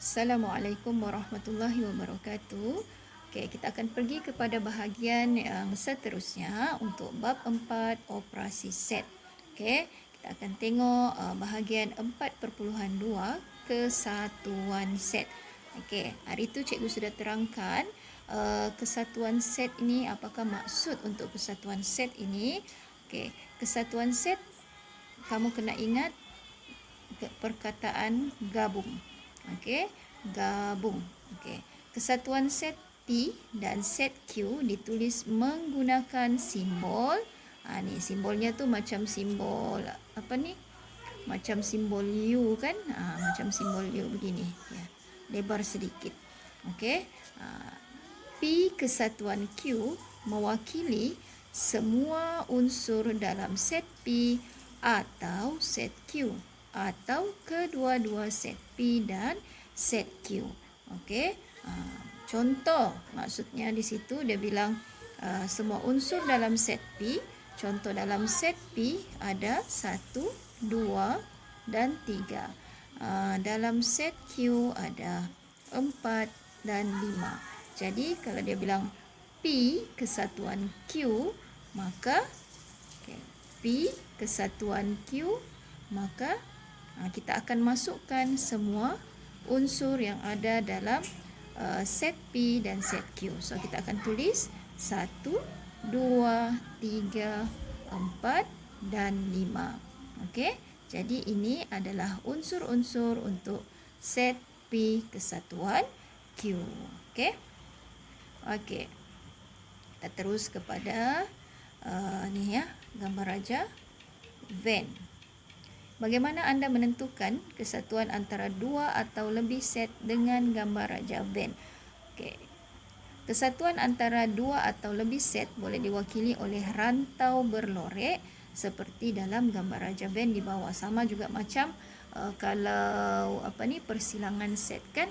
Assalamualaikum warahmatullahi wabarakatuh. Okey, kita akan pergi kepada bahagian yang seterusnya untuk bab 4 operasi set. Okey, kita akan tengok bahagian 4.2 kesatuan set. Okey, hari itu cikgu sudah terangkan kesatuan set ini, apakah maksud untuk kesatuan set ini. Okey, kesatuan set kamu kena ingat perkataan gabung. Okey, gabung. Okey. Kesatuan set P dan set Q ditulis menggunakan simbol. Ni simbolnya tu macam simbol apa ni? Macam simbol U kan? Macam simbol U begini. Ya. Lebar sedikit. Okey. P kesatuan Q mewakili semua unsur dalam set P atau set Q, atau kedua-dua set P dan set Q. Okey. Contoh maksudnya di situ dia bilang semua unsur dalam set P. Contoh dalam set P ada 1, 2 dan 3. Dalam set Q ada 4 dan 5. Jadi kalau dia bilang P kesatuan Q, maka P kesatuan Q, maka kita akan masukkan semua unsur yang ada dalam set P dan set Q. So kita akan tulis 1, 2, 3, 4 dan 5. Okey. Jadi ini adalah unsur-unsur untuk set P kesatuan Q. Okey. Okey. Kita terus kepada ni ya, gambar raja van. Bagaimana anda menentukan kesatuan antara dua atau lebih set dengan gambar raja van? Okey. Kesatuan antara dua atau lebih set boleh diwakili oleh rantau berlorek seperti dalam gambar raja van di bawah. Sama juga macam kalau persilangan set kan?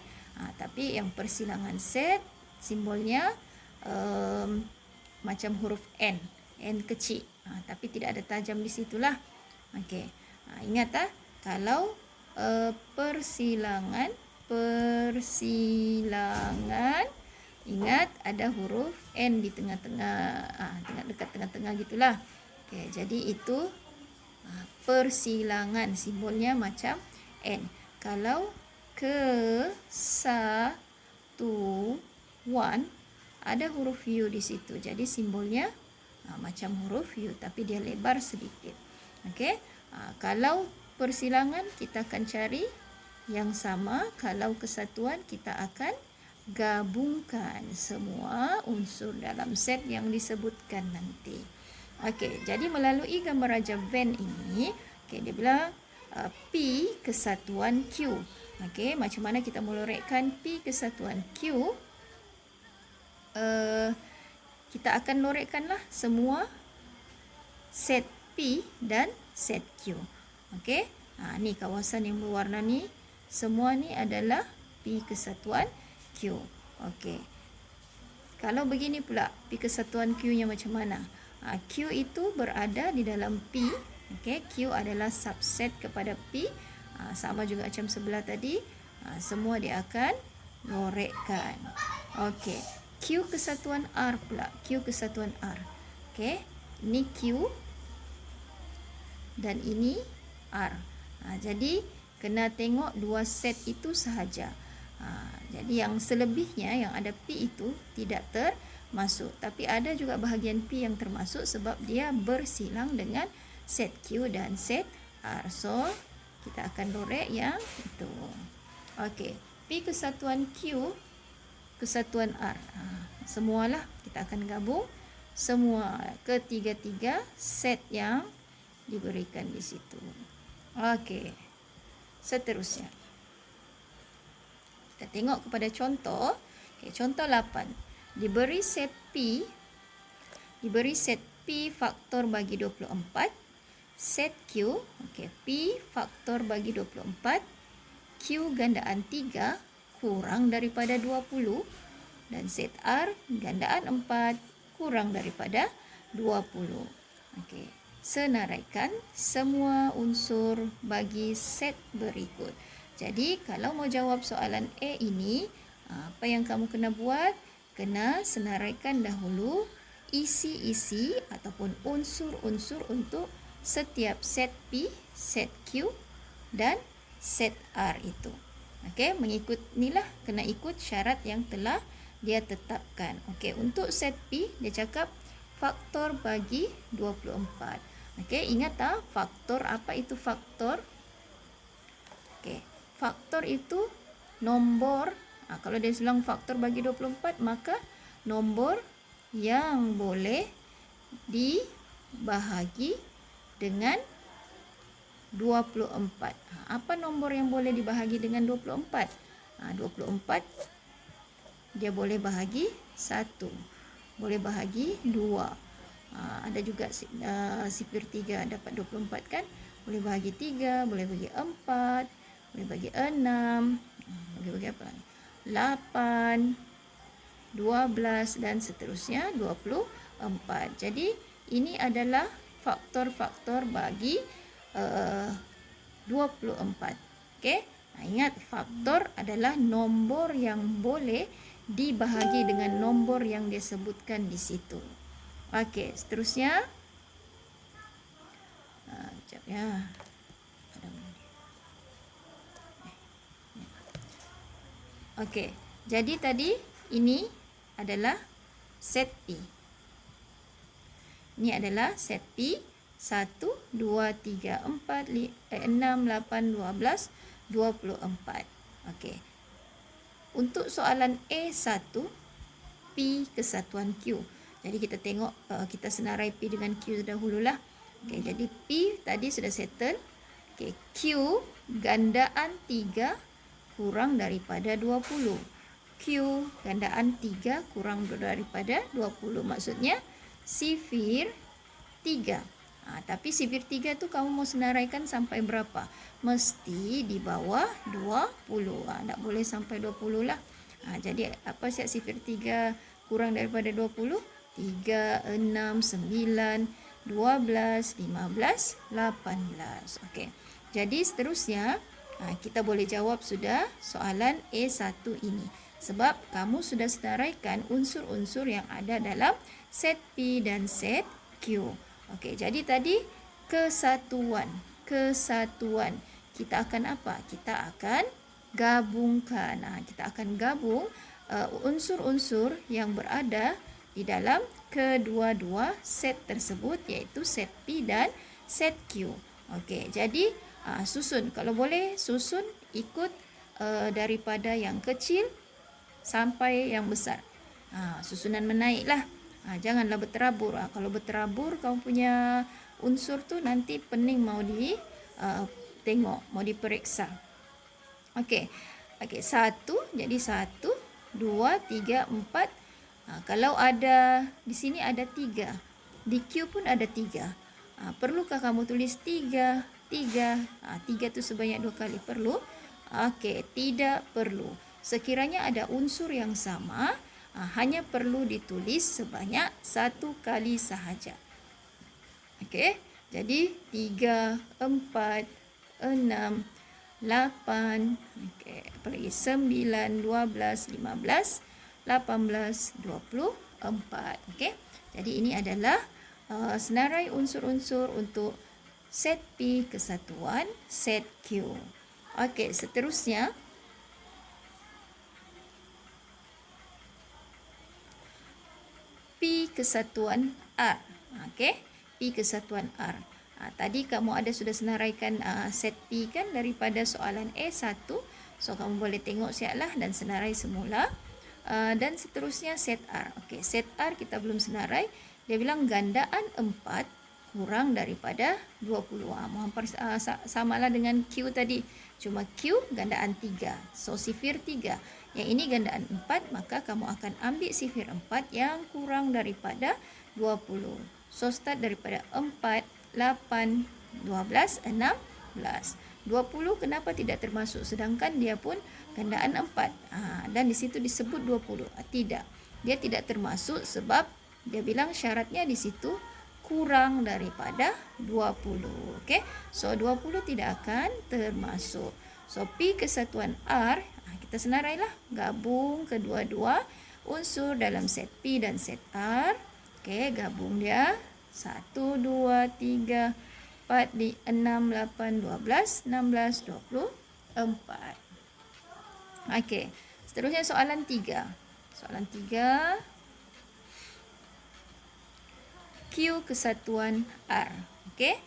Tapi yang persilangan set simbolnya macam huruf N kecil. Tapi tidak ada tajam di situlah. Okey. Ingat kalau persilangan ingat ada huruf N di tengah-tengah, dekat tengah-tengah gitulah. Okey, jadi itu persilangan, simbolnya macam N. Kalau kesatuan ada huruf U di situ. Jadi simbolnya macam huruf U tapi dia lebar sedikit. Okey. Kalau persilangan kita akan cari yang sama, kalau kesatuan kita akan gabungkan semua unsur dalam set yang disebutkan nanti. Okey, jadi melalui gambar raja van ini, dia bilang P kesatuan Q. Okey, macam mana kita melorekkan P kesatuan Q? Kita akan lorekkanlah semua set P dan set Q. Okey. Ni kawasan yang berwarna ni, semua ni adalah P kesatuan Q. Okey. Kalau begini pula, P kesatuan Q-nya macam mana? Q itu berada di dalam P. Okey, Q adalah subset kepada P. Sama juga macam sebelah tadi. Semua dia akan lorekkan. Okey. Q kesatuan R pula. Q kesatuan R. Okey. Ini Q dan ini R. Jadi kena tengok dua set itu sahaja. Jadi yang selebihnya yang ada P itu tidak termasuk. Tapi ada juga bahagian P yang termasuk sebab dia bersilang dengan set Q dan set R. So kita akan lorek yang itu. Okey. P kesatuan Q kesatuan R. Semualah kita akan gabung semua ketiga-tiga set yang diberikan di situ. Okey. Seterusnya kita tengok kepada contoh. Contoh 8. Diberi set P faktor bagi 24. Set Q, P faktor bagi 24. Q gandaan 3 kurang daripada 20. Dan set R gandaan 4 kurang daripada 20. Senaraikan semua unsur bagi set berikut. Jadi kalau mau jawab soalan A ini, apa yang kamu kena buat? Kena senaraikan dahulu isi-isi ataupun unsur-unsur untuk setiap set P, set Q dan set R itu. Okey, mengikut inilah, kena ikut syarat yang telah dia tetapkan. Okey, untuk set P dia cakap faktor bagi 24. Okey, ingat tak faktor, apa itu faktor? Okey, faktor itu nombor, kalau dia bilang faktor bagi 24, maka nombor yang boleh dibahagi dengan 24. Apa nombor yang boleh dibahagi dengan 24? 24 dia boleh bahagi 1, boleh bahagi 2. Ada juga sifir 3 dapat 24 kan? Boleh bahagi 3, boleh bagi 4, boleh bagi 6, boleh bagi apa lagi? 8, 12 dan seterusnya 24. Jadi ini adalah faktor-faktor bagi 24. Okey. Ingat, faktor adalah nombor yang boleh dibahagi dengan nombor yang disebutkan di situ. Okey, seterusnya. Sekejap ya. Okey, jadi tadi ini adalah set P. Ini adalah set P. 1, 2, 3, 4, 6, 8, 12, 24. Okey. Untuk soalan A1, P kesatuan Q. Jadi kita tengok, kita senarai P dengan Q dahululah. Okey, jadi P tadi sudah settle. Okey, Q gandaan 3 kurang daripada 20. Q gandaan 3 kurang daripada 20. Maksudnya sifir 3. Tapi sifir 3 tu kamu mau senaraikan sampai berapa? Mesti di bawah 20. Tak boleh sampai 20 lah. Jadi apa siap sifir 3 kurang daripada 20? 3, 6, 9, 12, 15, 18. Okey. Jadi seterusnya kita boleh jawab sudah soalan A1 ini. Sebab kamu sudah senaraikan unsur-unsur yang ada dalam set P dan set Q. Okey, jadi tadi kesatuan. Kita akan apa? Kita akan gabungkan. Kita akan gabung unsur-unsur yang berada di dalam kedua-dua set tersebut, iaitu set P dan set Q. Okey, jadi susun. Kalau boleh susun ikut daripada yang kecil sampai yang besar. Susunan menaiklah. Janganlah berterabur. Kalau berterabur kamu punya unsur tu nanti pening mau tengok, mau diperiksa. Okey. Okey, 1 jadi 1, 2, 3, 4. Kalau ada di sini ada 3. Di Q pun ada 3. Perlukah kamu tulis 3? 3 tu sebanyak 2 kali perlu? Okey, tidak perlu. Sekiranya ada unsur yang sama, hanya perlu ditulis sebanyak 1 kali sahaja. Okey, jadi 3, 4, 6, 8, okey, apa lagi? 9, 12, 15, 18, 24. Okey, jadi ini adalah senarai unsur-unsur untuk set P kesatuan set Q. Okey, seterusnya P kesatuan R. Okey, P kesatuan R. Tadi kamu ada sudah senaraikan set P kan daripada soalan A1. So kamu boleh tengok siaplah dan senarai semula. Dan seterusnya set R. Okey, set R kita belum senarai. Dia bilang gandaan 4 kurang daripada 20. Samalah dengan Q tadi. Cuma Q gandaan 3. So sifir 3. Yang ini gandaan 4, maka kamu akan ambil sifir 4 yang kurang daripada 20. So start daripada 4, 8, 12, 16. 20 kenapa tidak termasuk sedangkan dia pun gandaan 4. Dan di situ disebut 20. Tidak. Dia tidak termasuk sebab dia bilang syaratnya di situ kurang daripada 20. Okey. So 20 tidak akan termasuk. So, P kesatuan R, kita senarailah. Gabung kedua-dua unsur dalam set P dan set R. Okey, gabung dia. 1, 2, 3, 4, 6, 8, 12, 16, 24. Okey, seterusnya soalan 3. Soalan 3. Q kesatuan R. Okey.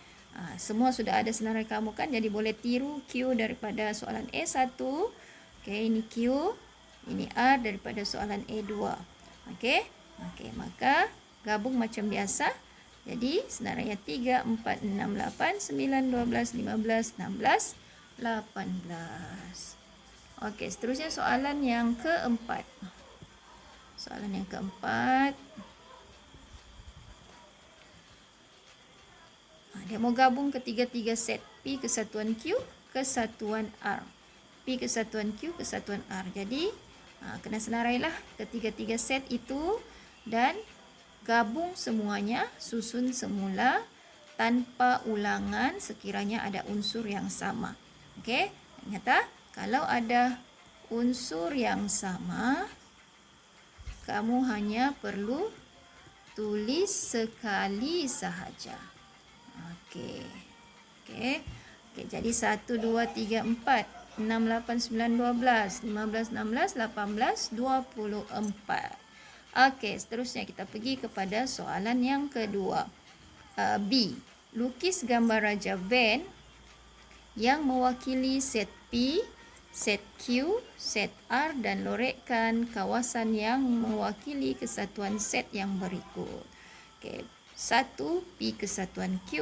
Semua sudah ada senarai kamu kan, jadi boleh tiru Q daripada soalan A1. Okey, ini Q, ini R daripada soalan A2. Okey. Okey, maka gabung macam biasa. Jadi senarainya 3, 4, 6, 8, 9, 12, 15, 16, 18. Okey, seterusnya soalan yang keempat. Soalan yang keempat. Dia mau gabung ketiga-tiga set P kesatuan Q kesatuan R. P kesatuan Q kesatuan R. Jadi, kena senarailah ketiga-tiga set itu dan gabung semuanya, susun semula tanpa ulangan sekiranya ada unsur yang sama. Okey, ternyata kalau ada unsur yang sama, kamu hanya perlu tulis sekali sahaja. Okey. Okey. Okey, jadi 1, 2, 3, 4, 6, 8, 9, 12, 15, 16, 18, 24. Okey, seterusnya kita pergi kepada soalan yang kedua. B. Lukis gambar Raja Van yang mewakili set P, set Q, set R dan lorekkan kawasan yang mewakili kesatuan set yang berikut. Okey. 1, P kesatuan Q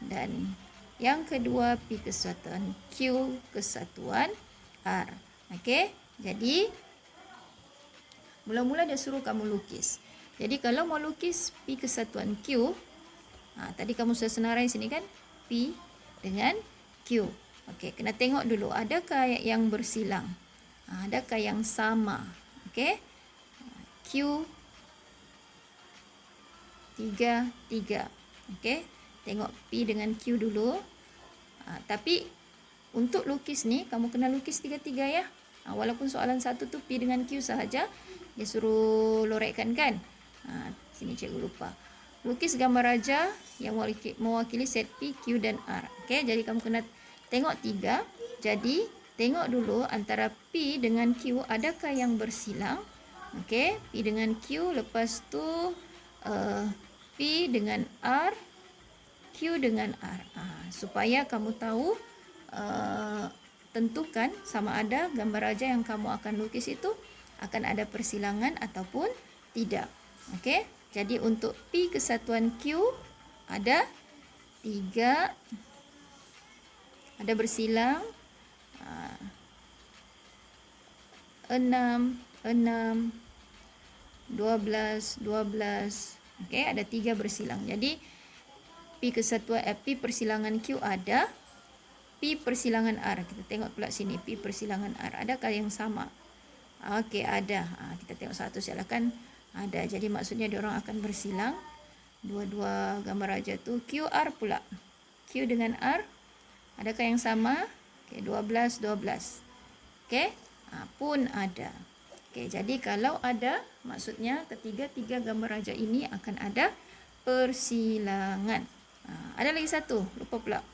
dan yang kedua P kesatuan Q kesatuan R. Okey, jadi mula-mula dia suruh kamu lukis. Jadi kalau mau lukis P kesatuan Q, tadi kamu sudah senarai sini kan, P dengan Q. Okey, kena tengok dulu adakah yang bersilang, adakah yang sama. Okey, Q 3, 3. Okey, tengok P dengan Q dulu. Tapi untuk lukis ni, kamu kena lukis tiga-tiga ya. Walaupun soalan satu tu P dengan Q sahaja, dia suruh lorekkan kan. Sini cikgu lupa. Lukis gambar raja yang mewakili set P, Q dan R. Okey, jadi kamu kena tengok tiga. Jadi, tengok dulu antara P dengan Q adakah yang bersilang. Okey, P dengan Q, lepas tu P dengan R, Q dengan R. Supaya kamu tahu, tentukan sama ada gambar raja yang kamu akan lukis itu akan ada persilangan ataupun tidak. Okey, jadi untuk P kesatuan Q ada 3, ada bersilang 6, 6, 12, 12. Okey, ada 3 bersilang. Jadi P kesatuan P persilangan Q ada, P persilangan R. Kita tengok pula sini P persilangan R. Adakah yang sama? Okey, ada. Kita tengok satu silakan. Ada. Jadi maksudnya diorang akan bersilang. Dua-dua gambar raja tu QR pula. Q dengan R. Adakah yang sama? Okey, 12, 12. Okey, pun ada. Okey, jadi kalau ada, maksudnya ketiga-tiga gambar raja ini akan ada persilangan. Ada lagi satu, lupa pula.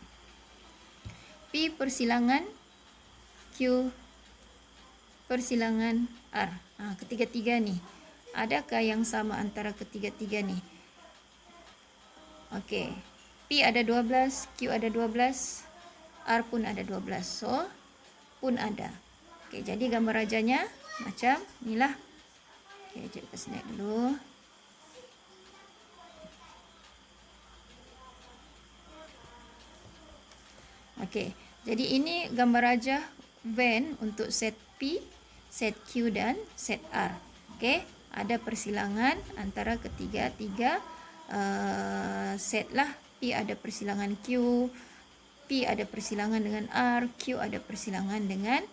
P persilangan Q persilangan R. Ketiga-tiga ni. Adakah yang sama antara ketiga-tiga ni? Okey. P ada 12, Q ada 12, R pun ada 12. So, pun ada. Okey, jadi gambar rajanya macam inilah. Okey, cikgu kasih naik dulu. Okey, jadi ini gambar raja Van untuk set P, set Q dan set R. Okey, ada persilangan antara ketiga-tiga set lah. P ada persilangan Q, P ada persilangan dengan R, Q ada persilangan dengan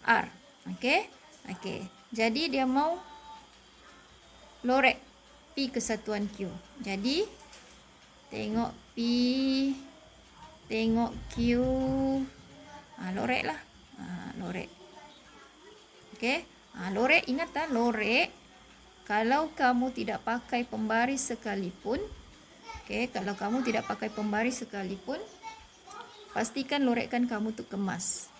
R. Okey. Okey. Jadi dia mau lorek P kesatuan Q. Jadi tengok P, tengok Q. Loreklah. Lorek. Okey. Lorek, ingat lorek kalau kamu tidak pakai pembaris sekalipun, kalau kamu tidak pakai pembaris sekalipun, pastikan lorekkan kamu tu kemas.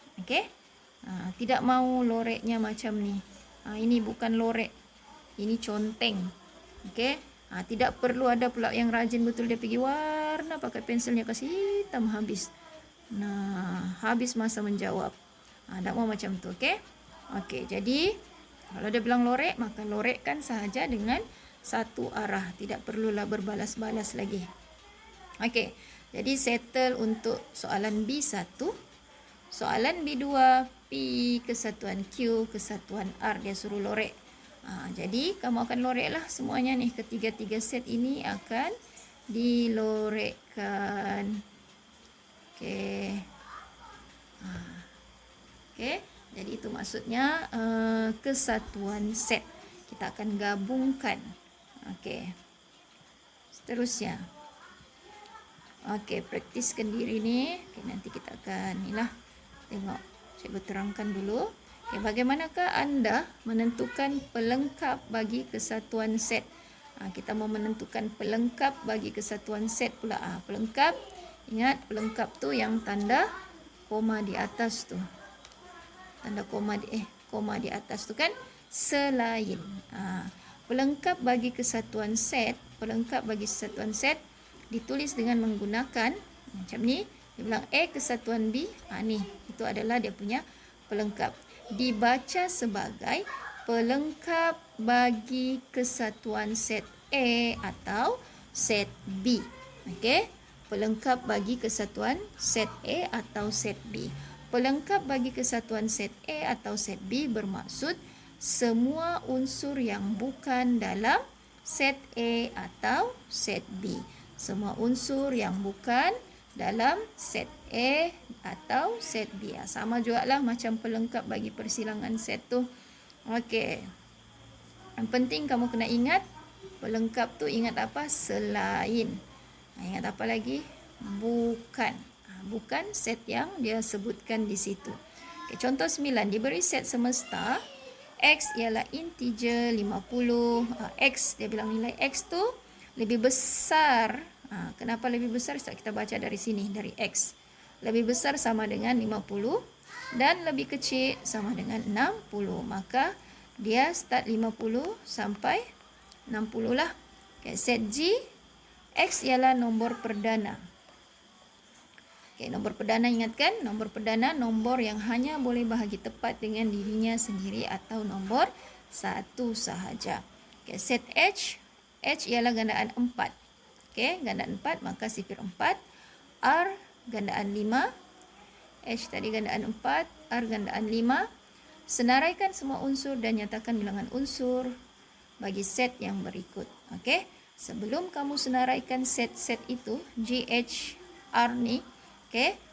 Tidak mau loreknya macam ni. Ini bukan lorek. Ini conteng. Tidak perlu ada pula yang rajin betul dia pergi warna pakai pensilnya kasih hitam habis. Habis masa menjawab. Tak mau macam tu, jadi kalau dia bilang lorek, maka lorekkan sahaja dengan satu arah. Tidak perlulah berbalas-balas lagi. Jadi settle untuk soalan B1. Soalan B2, P kesatuan Q kesatuan R dia suruh lorek. Jadi kamu akan loreklah semuanya ni. Ketiga-tiga set ini akan dilorekkan. Jadi itu maksudnya kesatuan set. Kita akan gabungkan. Seterusnya. Praktiskan diri ni. Nanti kita akan tengok. Cikgu terangkan dulu. Bagaimanakah anda menentukan pelengkap bagi kesatuan set? Kita mau menentukan pelengkap bagi kesatuan set pula. Pelengkap, ingat pelengkap tu yang tanda koma di atas tu. Tanda koma di atas tu kan selain. Pelengkap bagi kesatuan set, ditulis dengan menggunakan macam ni. Dia bilang A kesatuan B, ni itu adalah dia punya pelengkap. Dibaca sebagai pelengkap bagi kesatuan set A atau set B. Pelengkap bagi kesatuan set A atau set B. Pelengkap bagi kesatuan set A atau set B bermaksud semua unsur yang bukan dalam set A atau set B. Semua unsur yang bukan dalam set A atau set B. Sama jugalah macam pelengkap bagi persilangan set tu. Yang penting kamu kena ingat pelengkap tu ingat apa? Selain. Ingat apa lagi? Bukan. Bukan set yang dia sebutkan di situ. Contoh 9. Diberi set semesta. X ialah integer 50. X, dia bilang nilai X tu lebih besar. Kenapa lebih besar? Kita baca dari sini, dari X. Lebih besar sama dengan 50 dan lebih kecil sama dengan 60. Maka dia start 50 sampai 60 lah. Set G, X ialah nombor perdana. Nombor perdana, ingatkan, nombor perdana nombor yang hanya boleh bahagi tepat dengan dirinya sendiri atau nombor satu sahaja. Set H, H ialah gandaan 4. Gandaan 4, maka sifir 4. R, gandaan 5. H tadi gandaan 4, R gandaan 5. Senaraikan semua unsur dan nyatakan bilangan unsur bagi set yang berikut. Sebelum kamu senaraikan set-set itu, G, H, R ni,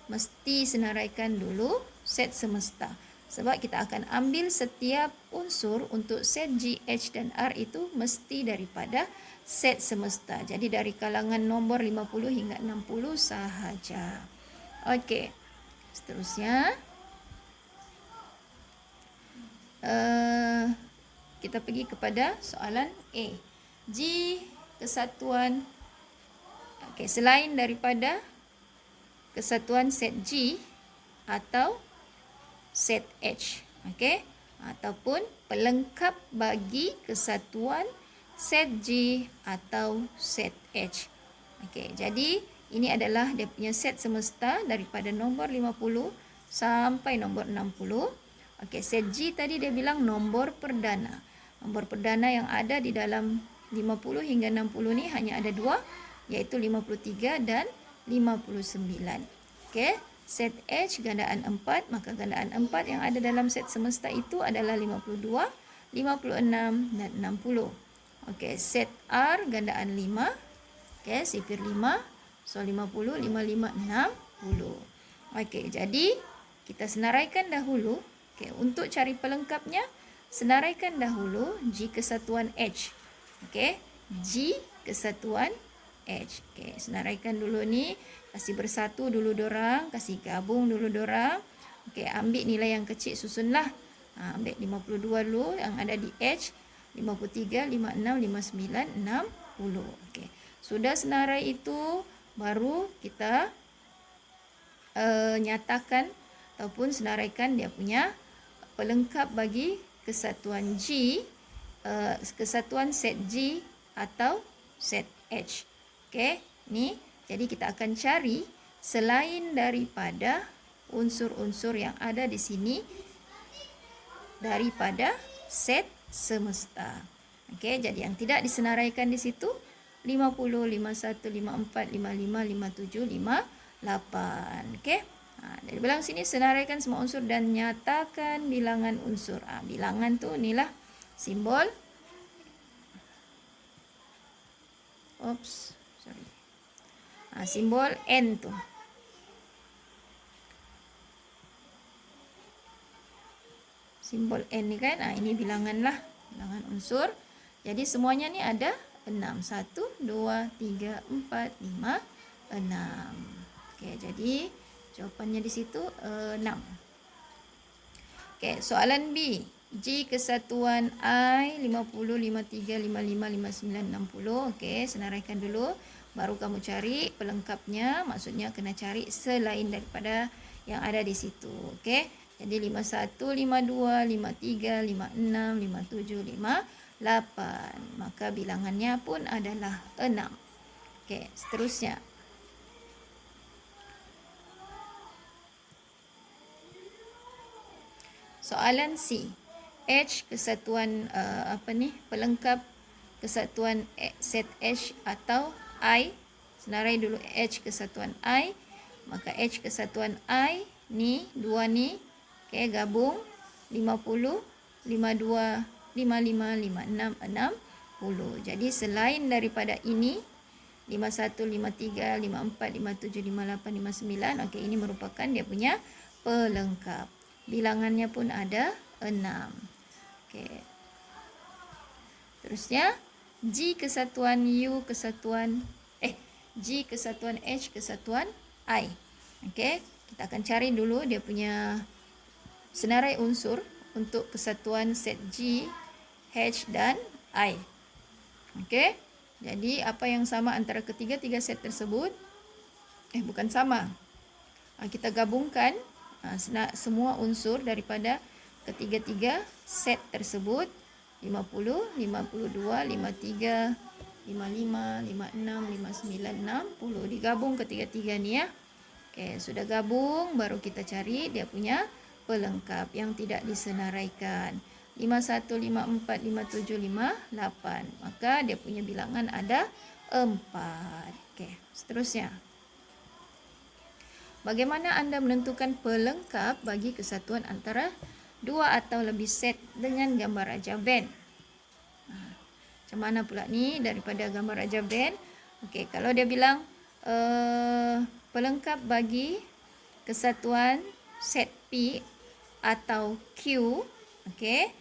mesti senaraikan dulu set semesta. Sebab kita akan ambil setiap unsur untuk set G, H dan R itu mesti daripada set semesta. Jadi dari kalangan nombor 50 hingga 60 sahaja. Seterusnya. Kita pergi kepada soalan A. G kesatuan. Selain daripada kesatuan set G atau set H. Ataupun pelengkap bagi kesatuan set G atau set H. Jadi ini adalah dia punya set semesta daripada nombor 50 sampai nombor 60. Set G tadi dia bilang nombor perdana. Nombor perdana yang ada di dalam 50 hingga 60 ni hanya ada dua, iaitu 53 dan 59. Set H gandaan 4, maka gandaan 4 yang ada dalam set semesta itu adalah 52, 56 dan 60. Set R gandaan 5. Sifir 5. So 50, 55, 60. Jadi kita senaraikan dahulu. Untuk cari pelengkapnya, senaraikan dahulu G kesatuan H. G kesatuan H. Senaraikan dulu ni. Kasih bersatu dulu dorang. Kasih gabung dulu dorang. Okey, ambil nilai yang kecil susunlah. Ambil 52 dulu yang ada di H. 53, 56, 59, 60. Okey. Sudah senarai itu, baru kita nyatakan ataupun senaraikan dia punya pelengkap bagi kesatuan G, kesatuan set G atau set H. Okey, ni jadi kita akan cari selain daripada unsur-unsur yang ada di sini daripada set semesta. Okey, jadi yang tidak disenaraikan di situ 50, 51, 54, 55, 57, 58. Okey. Dari bilang sini senaraikan semua unsur dan nyatakan bilangan unsur. Bilangan tu inilah simbol. Simbol N tu. Simbol N ni kan, ini bilangan lah, bilangan unsur. Jadi semuanya ni ada 6. 1, 2, 3, 4, 5, 6. Okey, jadi jawapannya di situ 6. Okey, soalan B. G kesatuan I 50, 53, 55, 59, 60. Okey, senaraikan dulu. Baru kamu cari pelengkapnya. Maksudnya kena cari selain daripada yang ada di situ. Okey, jadi 51, 52, 53, 56, 57, 58. Maka bilangannya pun adalah 6. Okey, seterusnya. Soalan C. H kesatuan pelengkap kesatuan set H atau I. Senarai dulu H kesatuan I. Maka H kesatuan I ni, dua ni, okey, gabung 50, 52, 55, 56, 60. Jadi selain daripada ini 51, 53, 54, 57, 58, 59. Okey, ini merupakan dia punya pelengkap. Bilangannya pun ada 6. Okey. Terusnya G kesatuan U kesatuan G kesatuan H kesatuan I. Okey, kita akan cari dulu dia punya senarai unsur untuk kesatuan set G, H dan I. Okey. Jadi apa yang sama antara ketiga-tiga set tersebut? Bukan sama. Kita gabungkan semua unsur daripada ketiga-tiga set tersebut. 50, 52, 53, 55, 56, 59, 60. Digabung ketiga-tiga ni ya. Okey, sudah gabung baru kita cari dia punya pelengkap yang tidak disenaraikan. 51, 54, 57, 58. Maka dia punya bilangan ada 4. Okey, seterusnya. Bagaimana anda menentukan pelengkap bagi kesatuan antara dua atau lebih set dengan gambar rajah band? Macam mana pula ni daripada gambar rajah band? Okey, kalau dia bilang pelengkap bagi kesatuan set P atau Q, okey.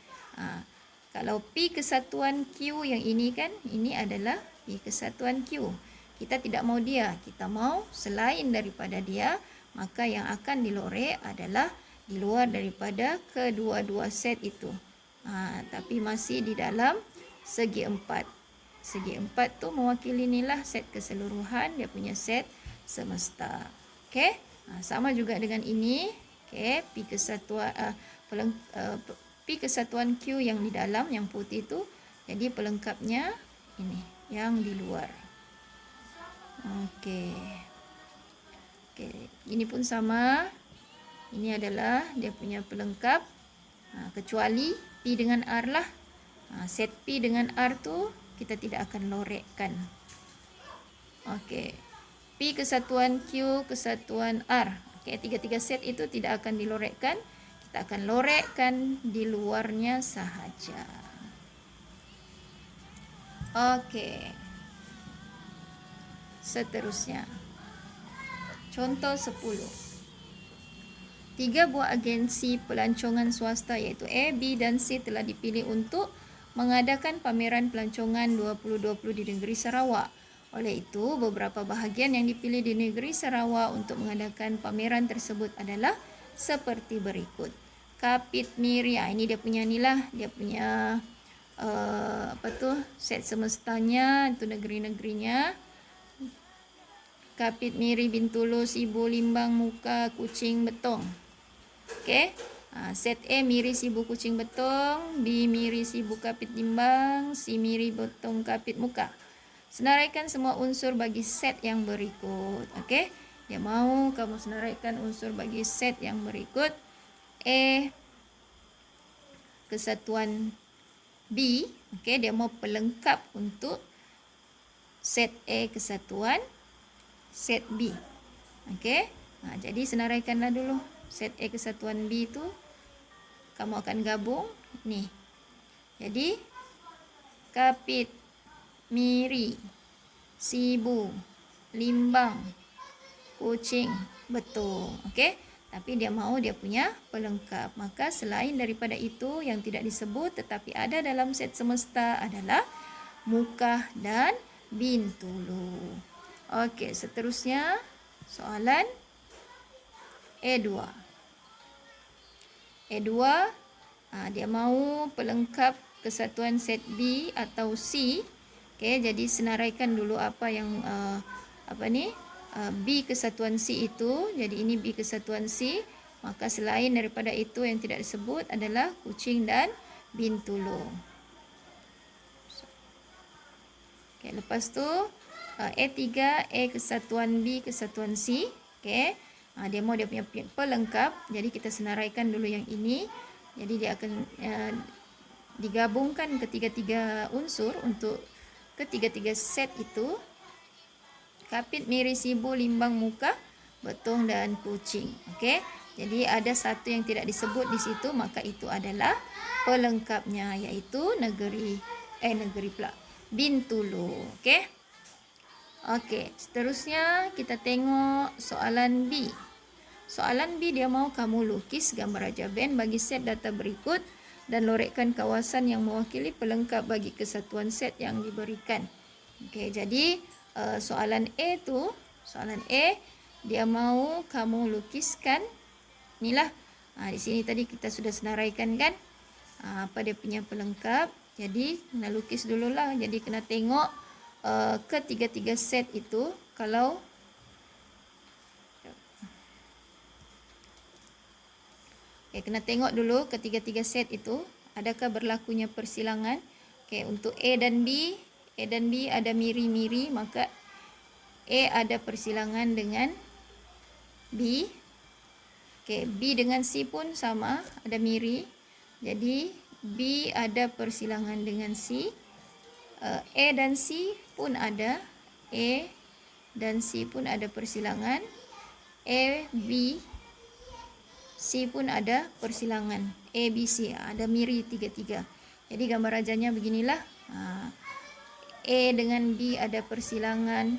Kalau P kesatuan Q yang ini kan, ini adalah P kesatuan Q. Kita tidak mau dia, kita mau selain daripada dia, maka yang akan dilorek adalah di luar daripada kedua-dua set itu. Tapi masih di dalam segi 4. Segi 4 tu mewakili inilah set keseluruhan, dia punya set semesta. Okey, sama juga dengan ini. Okey, P kesatuan Q yang di dalam, yang putih tu, jadi pelengkapnya ini, yang di luar. Okey. Okey, ini pun sama. Ini adalah dia punya pelengkap. Kecuali P dengan R lah. Set P dengan R tu kita tidak akan lorekkan. Okey. P kesatuan Q kesatuan R. Okey, tiga-tiga set itu tidak akan dilorekkan. Kita akan lorekkan di luarnya sahaja. Okey. Seterusnya. Contoh 10. 3 buah agensi pelancongan swasta iaitu A, B dan C telah dipilih untuk mengadakan pameran pelancongan 2020 di negeri Sarawak. Oleh itu, beberapa bahagian yang dipilih di negeri Sarawak untuk mengadakan pameran tersebut adalah seperti berikut. Kapit Miri, ini dia punya ni lah, dia punya set semestanya, itu negeri-negerinya. Kapit Miri, Bintulu, Sibu, Limbang, Muka, Kucing, Betong. Okey. Set A Miri, Sibu, Kucing, Betong. B Miri, Sibu, Kapit, Limbang. C Miri, Betong, Kapit, Muka. Senaraikan semua unsur bagi set yang berikut. Okey. Dia mahu kamu senaraikan unsur bagi set yang berikut. A kesatuan B. Okey, dia mau pelengkap untuk set A kesatuan set B. Okey. Jadi senaraikanlah dulu. Set A kesatuan B tu kamu akan gabung ni. Jadi Kapit, Miri, Sibu, Limbang, Kucing, Betong. Okey. Tapi dia mahu dia punya pelengkap. Maka selain daripada itu yang tidak disebut tetapi ada dalam set semesta adalah Muka dan Bintulu. Okey, seterusnya soalan A2. A2, dia mahu pelengkap kesatuan set B atau C. Okey, jadi senaraikan dulu apa yang B kesatuan C itu. Jadi ini B kesatuan C. Maka selain daripada itu yang tidak disebut adalah Kucing dan Bintulu. Okey, lepas tu A3, A kesatuan B kesatuan C. Okey. Dia mau dia punya pelengkap. Jadi kita senaraikan dulu yang ini. Jadi dia akan digabungkan ketiga-tiga unsur untuk ketiga-tiga set itu. Kapit, Miri, Sibu, Limbang, Muka, Betong dan Kucing. Okey. Jadi ada satu yang tidak disebut di situ, maka itu adalah pelengkapnya, iaitu negeri pula Bintulu. Okey. Okey, seterusnya kita tengok soalan B. Soalan B dia mahu kamu lukis gambar Raja band bagi set data berikut dan lorekkan kawasan yang mewakili pelengkap bagi kesatuan set yang diberikan. Okey, jadi soalan A tu, soalan A dia mahu kamu lukiskan inilah. Di sini tadi kita sudah senaraikan kan apa dia punya pelengkap. Jadi kena lukis dululah. Jadi kena tengok ketiga-tiga set itu. Kalau kena tengok dulu ketiga-tiga set itu adakah berlakunya persilangan. Untuk A dan B ada miri-miri, maka A ada persilangan dengan B. B dengan C pun sama, ada miri. Jadi B ada persilangan dengan C. A dan C pun ada. A dan C pun ada persilangan. A, B, C pun ada persilangan. A, B, C. Ada miri tiga-tiga. Jadi gambar rajanya beginilah. A dengan B ada persilangan.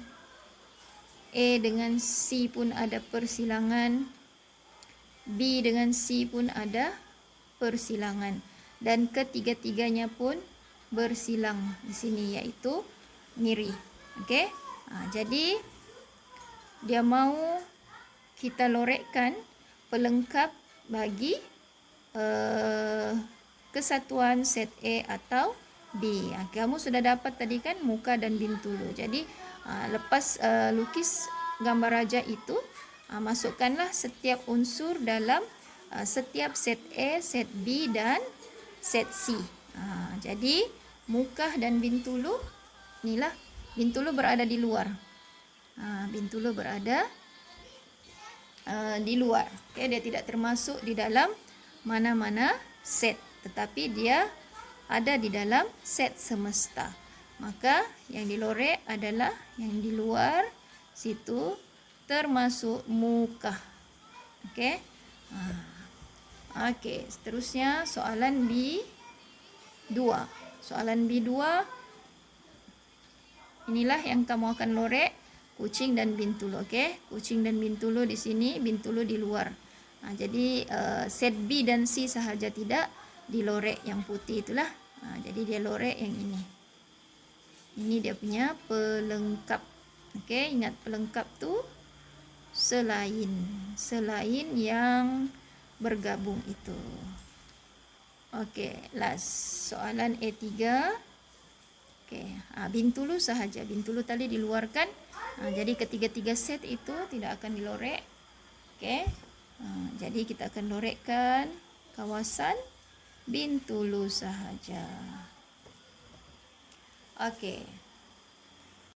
A dengan C pun ada persilangan. B dengan C pun ada persilangan. Dan ketiga-tiganya pun bersilang di sini, iaitu miri. Okey. Jadi dia mahu kita lorekkan pelengkap bagi kesatuan set A atau B. Kamu sudah dapat tadi kan Muka dan Bintulu. Jadi lepas lukis gambar raja itu, masukkanlah setiap unsur dalam setiap set A, set B dan set C. Jadi Muka dan Bintulu, inilah Bintulu berada di luar. Bintulu berada di luar. Dia tidak termasuk di dalam mana-mana set, tetapi dia ada di dalam set semesta. Maka yang dilorek adalah yang di luar situ, termasuk Muka. Okey. Okey, seterusnya soalan B2. Soalan B2, inilah yang kamu akan lorek. Kucing dan Bintulu. Okey, Kucing dan Bintulu di sini, Bintulu di luar. Jadi set B dan C sahaja tidak dilorek yang putih itulah. Jadi dia lorek yang ini. Ini dia punya pelengkap. Okey, ingat pelengkap tu selain yang bergabung itu. Okey, last soalan A3. Okey, bintulu sahaja. Bintulu tadi diluarkan. Jadi ketiga-tiga set itu tidak akan dilorek. Okey. Jadi kita akan lorekkan kawasan Bintulu sahaja. Okey.